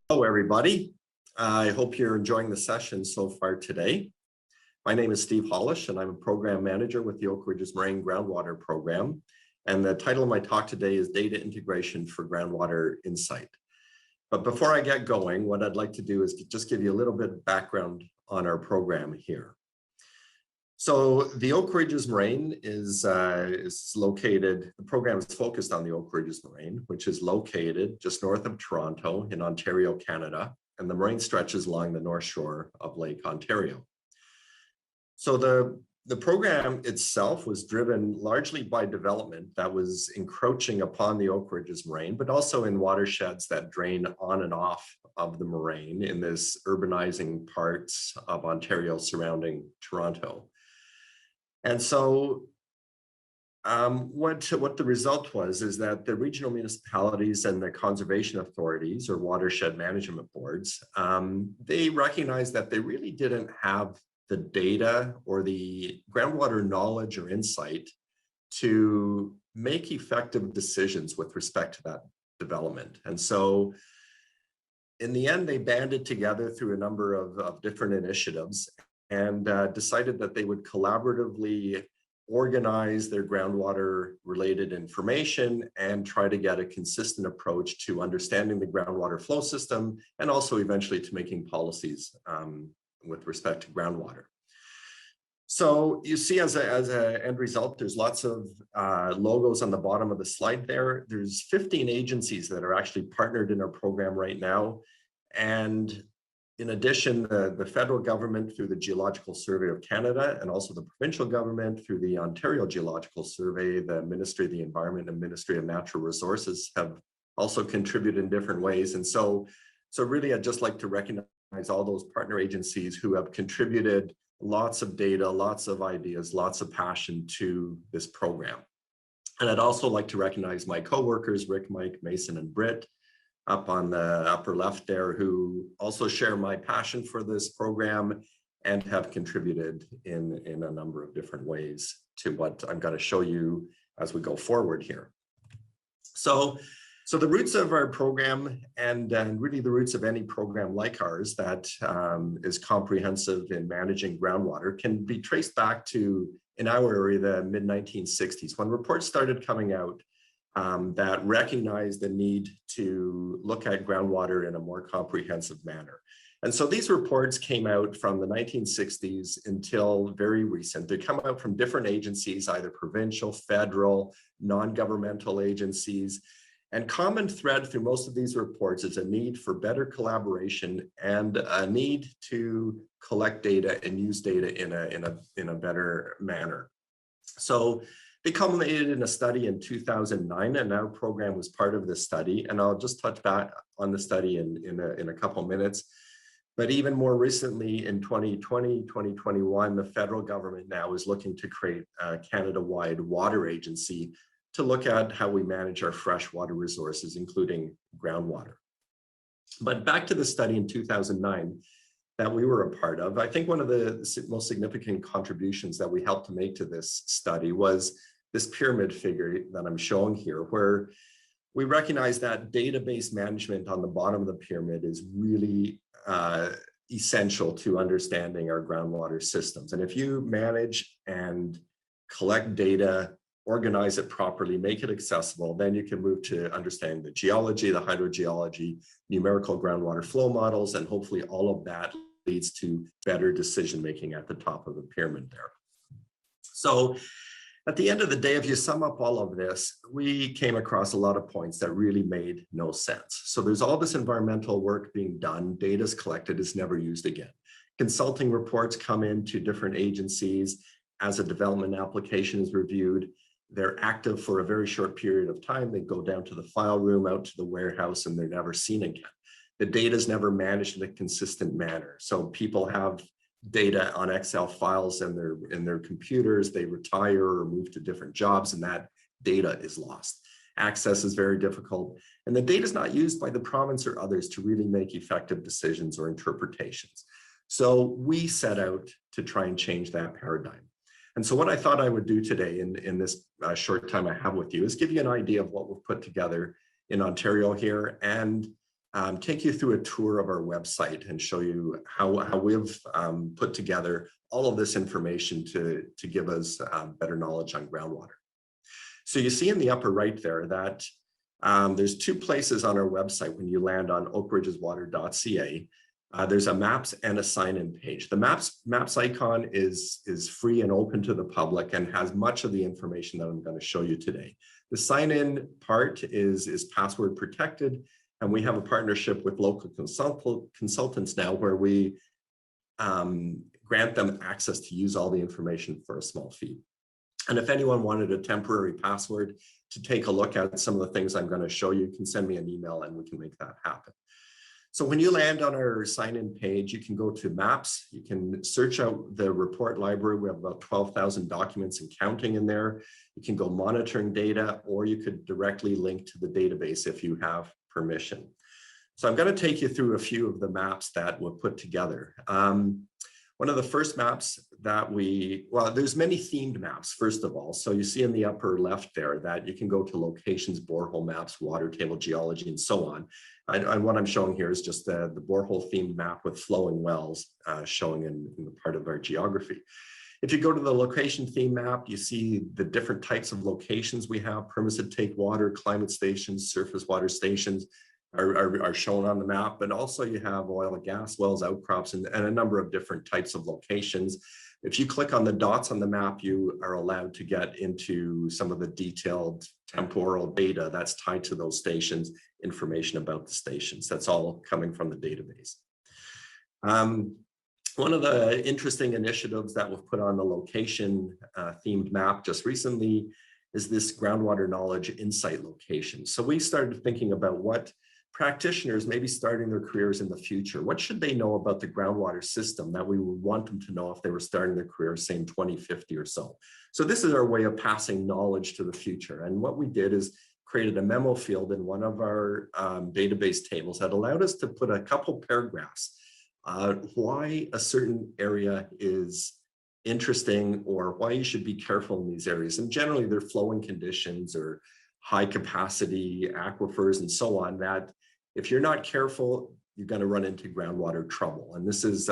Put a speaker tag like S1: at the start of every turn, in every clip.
S1: Hello, everybody. I hope you're enjoying the session so far today. My name is Steve Holysh, and I'm a program manager with the Oak Ridges Marine Groundwater Program. And the title of my talk today is Data Integration for Groundwater Insight. But before I get going, what I'd like to do is just give you a little bit of background on our program here. So the Oak Ridges Moraine is located, the program is focused on the Oak Ridges Moraine, which is located just north of Toronto in Ontario, Canada, and the moraine stretches along the north shore of Lake Ontario. So the program itself was driven largely by development that was encroaching upon the Oak Ridges Moraine, but also in watersheds that drain on and off of the moraine in this urbanizing parts of Ontario surrounding Toronto. And so what the result was is that the regional municipalities and the conservation authorities or watershed management boards, they recognized that they really didn't have the data or the groundwater knowledge or insight to make effective decisions with respect to that development. And so in the end, they banded together through a number of different initiatives and decided that they would collaboratively organize their groundwater related information and try to get a consistent approach to understanding the groundwater flow system and also eventually to making policies with respect to groundwater. So you see as a end result, there's lots of logos on the bottom of the slide there. There's 15 agencies that are actually partnered in our program right now. And in addition, the federal government through the Geological Survey of Canada and also the provincial government through the Ontario Geological Survey, the Ministry of the Environment and Ministry of Natural Resources have also contributed in different ways. And so really, I'd just like to recognize all those partner agencies who have contributed lots of data, lots of ideas, lots of passion to this program. And I'd also like to recognize my co-workers, Rick, Mike, Mason, and Britt, up on the upper left there, who also share my passion for this program and have contributed in a number of different ways to what I'm going to show you as we go forward here. So the roots of our program and really the roots of any program like ours that is comprehensive in managing groundwater can be traced back to, in our area, the mid-1960s, when reports started coming out that recognized the need to look at groundwater in a more comprehensive manner. And so these reports came out from the 1960s until very recent. They come out from different agencies, either provincial, federal, non-governmental agencies. And common thread through most of these reports is a need for better collaboration and a need to collect data and use data in a better manner. So they culminated in a study in 2009, and our program was part of this study. And I'll just touch back on the study in a couple of minutes. But even more recently, in 2020, 2021, the federal government now is looking to create a Canada-wide water agency to look at how we manage our freshwater resources, including groundwater. But back to the study in 2009 that we were a part of, I think one of the most significant contributions that we helped to make to this study was this pyramid figure that I'm showing here, where we recognize that database management on the bottom of the pyramid is really essential to understanding our groundwater systems. And if you manage and collect data, organize it properly, make it accessible, then you can move to understanding the geology, the hydrogeology, numerical groundwater flow models, and hopefully all of that leads to better decision-making at the top of the pyramid there. So at the end of the day, if you sum up all of this, we came across a lot of points that really made no sense. So there's all this environmental work being done, data's collected, is never used again. Consulting reports come into different agencies as a development application is reviewed. They're active for a very short period of time. They go down to the file room, out to the warehouse, and they're never seen again. The data is never managed in a consistent manner. So people have data on Excel files in their computers, they retire or move to different jobs, and that data is lost. Access is very difficult, and the data is not used by the province or others to really make effective decisions or interpretations. So we set out to try and change that paradigm. And so what I thought I would do today in this short time I have with you is give you an idea of what we've put together in Ontario here and take you through a tour of our website and show you how we've put together all of this information to give us better knowledge on groundwater. So you see in the upper right there that there's two places on our website when you land on oakridgeswater.ca. There's a maps and a sign-in page. The maps icon is free and open to the public and has much of the information that I'm going to show you today. The sign-in part is password protected, and we have a partnership with local consultants now where we grant them access to use all the information for a small fee. And if anyone wanted a temporary password to take a look at some of the things I'm going to show you, can send me an email and we can make that happen. So when you land on our sign-in page, you can go to maps, you can search out the report library. We have about 12,000 documents and counting in there. You can go monitoring data, or you could directly link to the database if you have permission. So I'm going to take you through a few of the maps that were put together. One of the first maps that there's many themed maps, first of all. So you see in the upper left there that you can go to locations, borehole maps, water table, geology, and so on. And what I'm showing here is just the borehole themed map with flowing wells showing in the part of our geography. If you go to the location theme map, you see the different types of locations we have: permits to take water, climate stations, surface water stations are shown on the map, but also you have oil and gas wells, outcrops, and a number of different types of locations. If you click on the dots on the map, you are allowed to get into some of the detailed temporal data that's tied to those stations, information about the stations. That's all coming from the database. One of the interesting initiatives that we've put on the location themed map just recently is this Groundwater Knowledge Insight location. So we started thinking about what practitioners maybe starting their careers in the future, what should they know about the groundwater system that we would want them to know if they were starting their career, say in 2050 or so. So this is our way of passing knowledge to the future. And what we did is created a memo field in one of our database tables that allowed us to put a couple paragraphs why a certain area is interesting or why you should be careful in these areas. And generally they're flowing conditions or high capacity aquifers and so on that if you're not careful, you're going to run into groundwater trouble. And this is,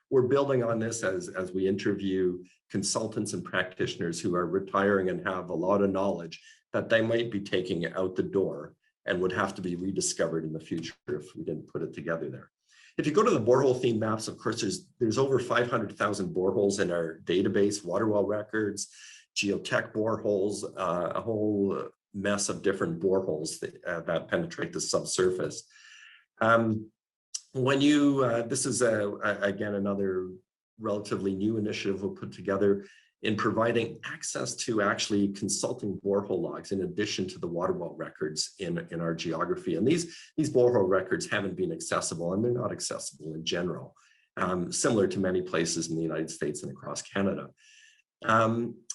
S1: we're building on this as we interview consultants and practitioners who are retiring and have a lot of knowledge that they might be taking out the door and would have to be rediscovered in the future if we didn't put it together there. If you go to the borehole theme maps, of course, there's over 500,000 boreholes in our database, water well records, geotech boreholes, a whole mess of different boreholes that penetrate the subsurface. When you, this is again another relatively new initiative we'll put together in providing access to actually consulting borehole logs in addition to the water well records in our geography. And these borehole records haven't been accessible, and they're not accessible in general, similar to many places in the United States and across Canada.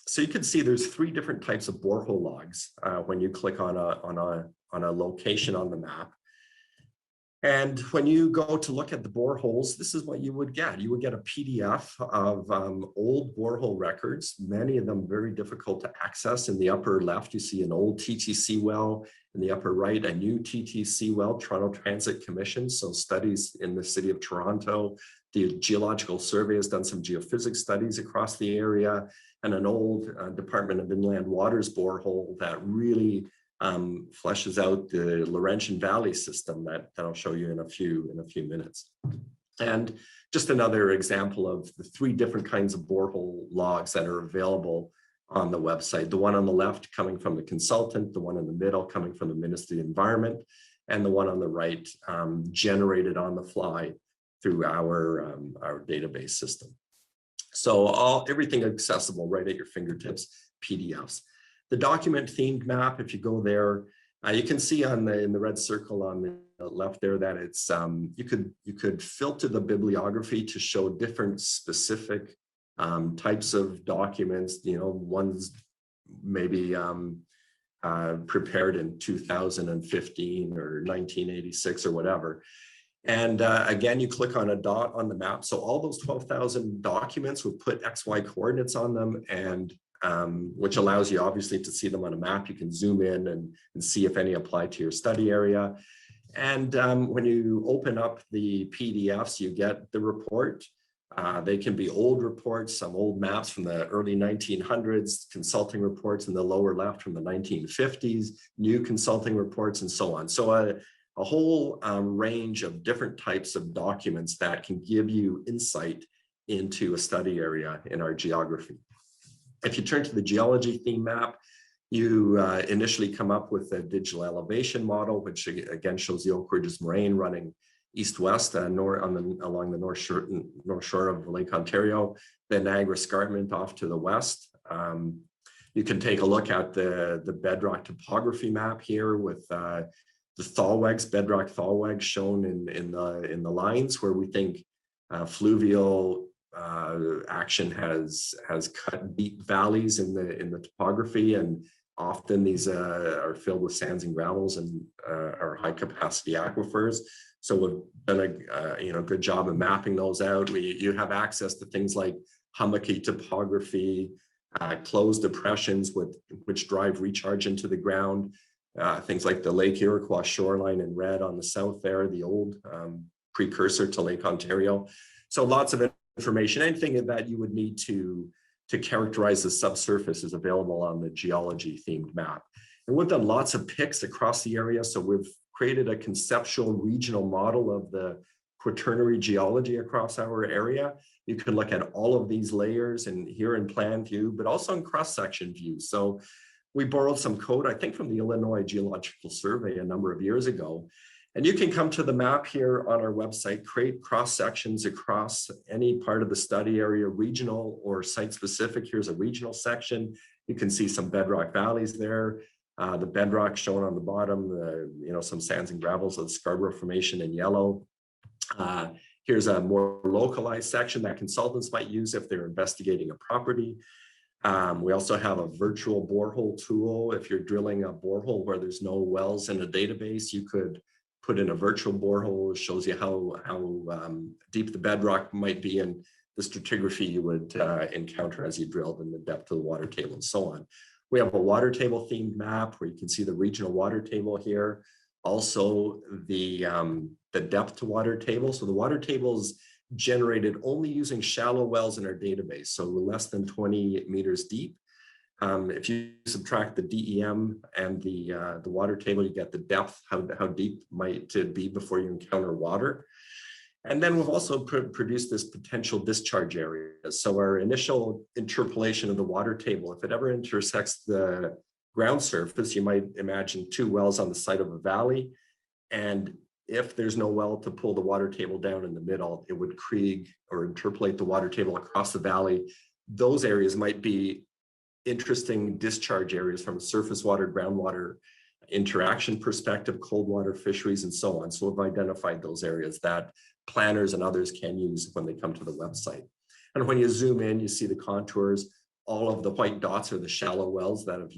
S1: So you can see there's 3 different types of borehole logs when you click on a location on the map. And when you go to look at the boreholes, this is what you would get. You would get a PDF of old borehole records, many of them very difficult to access. In the upper left, you see an old TTC well. In the upper right, a new TTC well, Toronto Transit Commission. So studies in the city of Toronto. The Geological Survey has done some geophysics studies across the area, and an old Department of Inland Waters borehole that really fleshes out the Laurentian Valley system that I'll show you in a few minutes. And just another example of the 3 different kinds of borehole logs that are available on the website. The one on the left coming from the consultant, the one in the middle coming from the Ministry of Environment, and the one on the right generated on the fly through our database system. So everything accessible right at your fingertips, PDFs. The document themed map, if you go there, you can see in the red circle on the left there that it's you could filter the bibliography to show different specific types of documents. You know, one's maybe prepared in 2015 or 1986 or whatever. And again, you click on a dot on the map. So all those 12,000 documents will put XY coordinates on them, and which allows you obviously to see them on a map. You can zoom in and see if any apply to your study area. And when you open up the PDFs, you get the report. They can be old reports, some old maps from the early 1900s, consulting reports in the lower left from the 1950s, new consulting reports, and so on. So a whole range of different types of documents that can give you insight into a study area in our geography. If you turn to the geology theme map, you initially come up with a digital elevation model, which again shows the Oak Ridges Moraine running east-west along the north shore of Lake Ontario, the Niagara Escarpment off to the west. You can take a look at the bedrock topography map here with the thalwegs, bedrock thalwegs shown in the lines where we think fluvial action has cut deep valleys in the topography, and often these are filled with sands and gravels and are high capacity aquifers. So we've done a good job of mapping those out. You have access to things like hummocky topography, closed depressions which drive recharge into the ground. Things like the Lake Iroquois shoreline in red on the south there, the old precursor to Lake Ontario. So lots of information, anything that you would need to characterize the subsurface is available on the geology themed map. And we've done lots of picks across the area. So we've created a conceptual regional model of the quaternary geology across our area. You can look at all of these layers and here in plan view, but also in cross-section view. So we borrowed some code, I think, from the Illinois Geological Survey a number of years ago. And you can come to the map here on our website, create cross-sections across any part of the study area, regional or site-specific. Here's a regional section. You can see some bedrock valleys there. The bedrock shown on the bottom, some sands and gravels of the Scarborough Formation in yellow. Here's a more localized section that consultants might use if they're investigating a property. We also have a virtual borehole tool. If you're drilling a borehole where there's no wells in a database, you could put in a virtual borehole. It shows you how deep the bedrock might be and the stratigraphy you would encounter as you drilled and the depth of the water table and so on. We have a water table themed map where you can see the regional water table here. Also the depth to water table. So the water table is generated only using shallow wells in our database, so less than 20 meters deep. If you subtract the DEM and the water table, you get the depth, how deep might it be before you encounter water. And then we've also produced this potential discharge area. So our initial interpolation of the water table, if it ever intersects the ground surface, you might imagine two wells on the side of a valley. And if there's no well to pull the water table down in the middle, it would Krieg or interpolate the water table across the valley. Those areas might be interesting discharge areas from a surface water, groundwater interaction perspective, cold water fisheries, and so on. So we've identified those areas that planners and others can use when they come to the website. And when you zoom in, you see the contours. All of the white dots are the shallow wells that have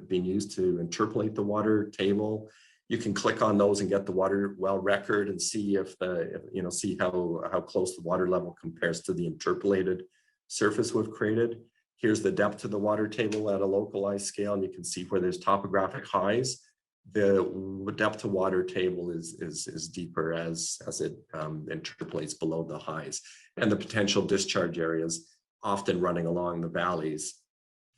S1: been used to interpolate the water table. You can click on those and get the water well record and see see how close the water level compares to the interpolated surface we've created. Here's the depth to the water table at a localized scale, and you can see where there's topographic highs. The depth to water table is deeper as it interpolates below the highs, and the potential discharge areas often running along the valleys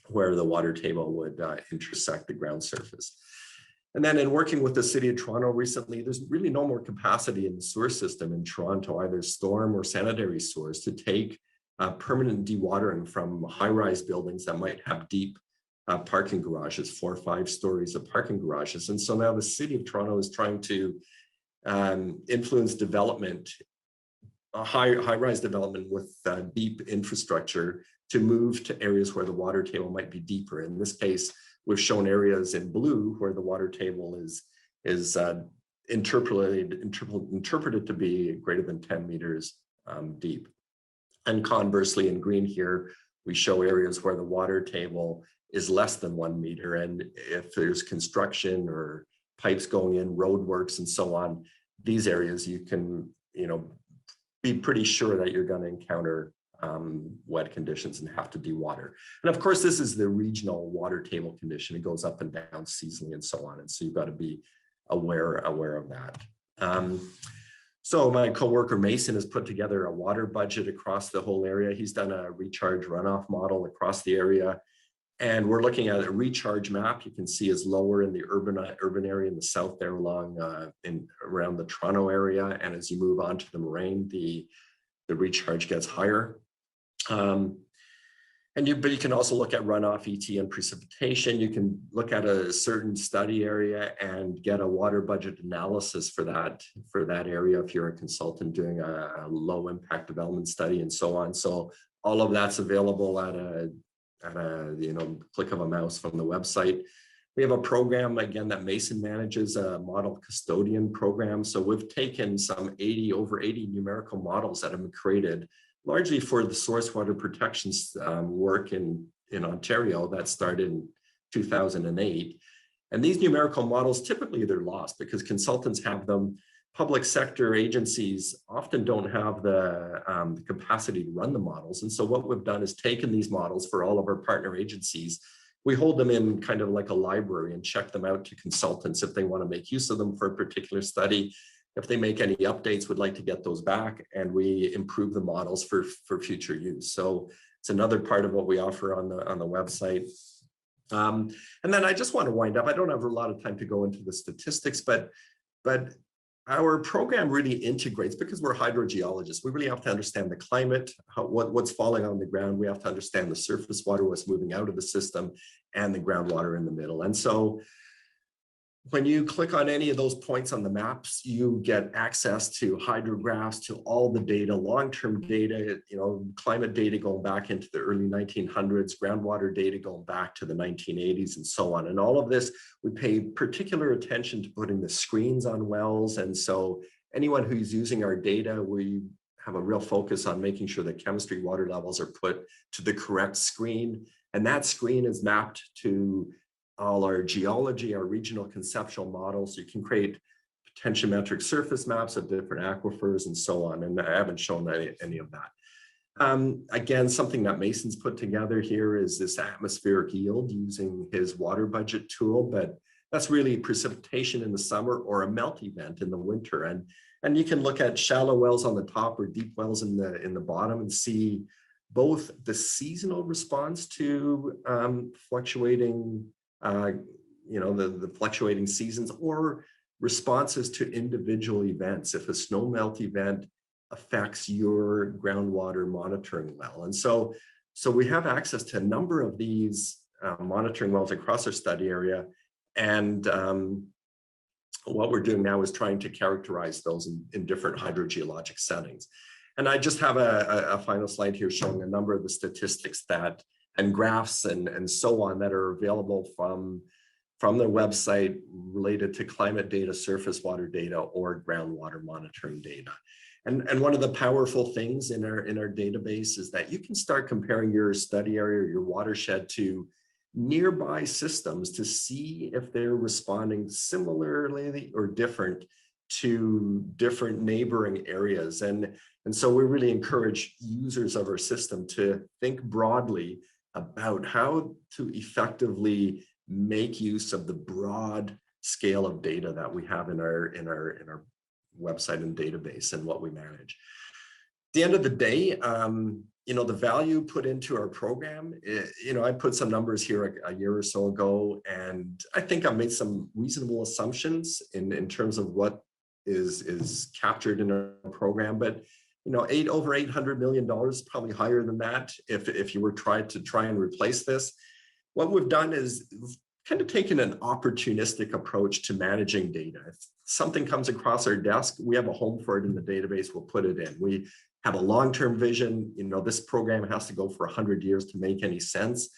S1: where the water table would intersect the ground surface. And then in working with the City of Toronto recently, there's really no more capacity in the sewer system in Toronto, either storm or sanitary sewers, to take permanent dewatering from high-rise buildings that might have deep parking garages, 4 or 5 stories of parking garages. And so now the City of Toronto is trying to influence development, high-rise development with deep infrastructure to move to areas where the water table might be deeper. In this case, we've shown areas in blue where the water table is interpreted to be greater than 10 meters deep. And conversely, in green here, we show areas where the water table is less than 1 meter. And if there's construction or pipes going in, roadworks and so on, these areas you can, be pretty sure that you're going to encounter wet conditions and have to dewater. And of course, this is the regional water table condition. It goes up and down seasonally and so on. And so you've got to be aware of that. So my coworker Mason has put together a water budget across the whole area. He's done a recharge runoff model across the area. And we're looking at a recharge map. You can see is lower in the urban area in the south there along around the Toronto area. And as you move on to the moraine, the recharge gets higher. But you can also look at runoff, ET, and precipitation. You can look at a certain study area and get a water budget analysis for that area if you're a consultant doing a low impact development study and so on. So all of that's available at a click of a mouse from the website. We have a program again that Mason manages, a model custodian program. So we've taken over 80 numerical models that have been created largely for the source water protection work in Ontario that started in 2008. And these numerical models, typically they're lost because consultants have them. Public sector agencies often don't have the capacity to run the models. And so what we've done is taken these models for all of our partner agencies. We hold them in kind of like a library and check them out to consultants if they want to make use of them for a particular study. If they make any updates, we'd like to get those back, and we improve the models for future use. So it's another part of what we offer on the website. And then I just want to wind up. I don't have a lot of time to go into the statistics, but our program really integrates, because we're hydrogeologists, we really have to understand the climate, what's falling on the ground. We have to understand the surface water, what's moving out of the system, and the groundwater in the middle. And so when you click on any of those points on the maps, you get access to hydrographs, to all the data, long-term data, climate data going back into the early 1900s, groundwater data going back to the 1980s, and so on. And all of this, we pay particular attention to putting the screens on wells. And so anyone who's using our data, we have a real focus on making sure that chemistry water levels are put to the correct screen. And that screen is mapped to all our geology, our regional conceptual models. You can create potentiometric surface maps of different aquifers and so on. And I haven't shown any of that. Again, something that Mason's put together here is this atmospheric yield using his water budget tool, but that's really precipitation in the summer or a melt event in the winter. And you can look at shallow wells on the top or deep wells in the bottom and see both the seasonal response to fluctuating the fluctuating seasons, or responses to individual events. If a snow melt event affects your groundwater monitoring well. And so we have access to a number of these monitoring wells across our study area. And what we're doing now is trying to characterize those in different hydrogeologic settings. And I just have a final slide here showing a number of the statistics and graphs and so on that are available from the website related to climate data, surface water data, or groundwater monitoring data. And one of the powerful things in our database is that you can start comparing your study area or your watershed to nearby systems to see if they're responding similarly or different to different neighboring areas. And so we really encourage users of our system to think broadly about how to effectively make use of the broad scale of data that we have in our website and database and what we manage. At the end of the day, the value put into our program, I put some numbers here a year or so ago, and I think I've made some reasonable assumptions in terms of what is captured in our program, but over $800 million, probably higher than that if you were try and replace this. What we've done is we've kind of taken an opportunistic approach to managing data. If something comes across our desk, we have a home for it in the database, we'll put it in. We have a long-term vision. This program has to go for 100 years to make any sense.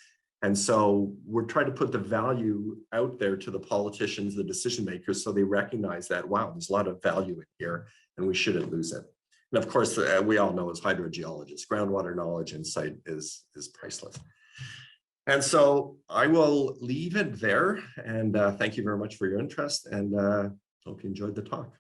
S1: And so we're trying to put the value out there to the politicians, the decision makers, so they recognize that, wow, there's a lot of value in here and we shouldn't lose it. And of course, we all know as hydrogeologists, groundwater knowledge insight is priceless. And so I will leave it there. And thank you very much for your interest, and hope you enjoyed the talk.